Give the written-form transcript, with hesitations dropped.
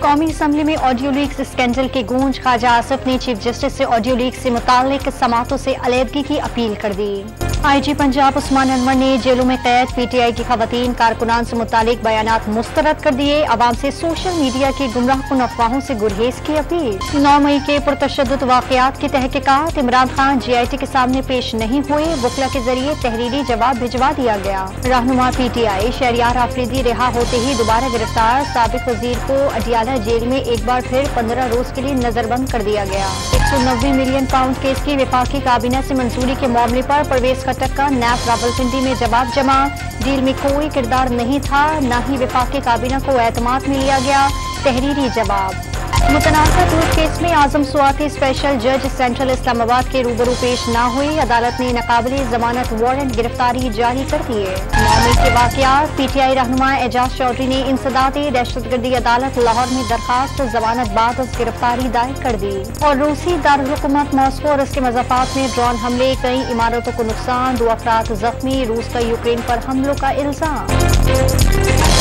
कौमी असम्बली में audio leaks scandal की गूंज। ख्वाजा आसिफ ने चीफ जस्टिस से ऑडियो लीक से मुताल्लिक समातों से अलहदगी की अपील कर दी। IG पंजाब उस्मान अनवर ने जेलों में कैद PTI की खवातीन कारकुनान से मुतालिक बयानात मुस्तरद कर दिए। अवाम से सोशल मीडिया की गुमराह कुन अफवाहों से गुरहेज की अपील। 9 मई के पुरतशद्दुद वाकयात की तहकीकात। इमरान खान GIT के सामने पेश नहीं हुए। वकला के जरिए तहरीरी जवाब भिजवा दिया गया। रहनुमा PTI शहरियार आफरीदी रिहा होते ही दोबारा गिरफ्तार। साबिक वजीर को अडियाला जेल में एक बार फिर 15 रोज के लिए नजरबंद कर दिया गया। 190 मिलियन पाउंड केस की वफाकी काबीना से मंजूरी के मामले पर परवेज खट्टक का नैब रावलपिंडी में जवाब जमा। डील में कोई किरदार नहीं था, न ही वफाकी काबीना को एतमाद में लिया गया। तहरीरी जवाब। मुतनाज़ा दूध केस में आजम स्वाति स्पेशल जज सेंट्रल इस्लामाबाद के रूबरू पेश न हुई। अदालत ने नाकाबिले जमानत वारंट गिरफ्तारी जारी कर दिए। 9 मई के वाकयात। PTI रहनुमा एजाज चौधरी ने इंसदादी दहशतगर्दी अदालत लाहौर में दरखास्त जमानत बाद गिरफ्तारी दायर कर दी। और रूसी दारुलहुकूमत मॉस्को और इसके मज़ाफात में ड्रोन हमले, कई इमारतों को नुकसान, 2 अफराद जख्मी। रूस का यूक्रेन पर हमलों का इल्जाम।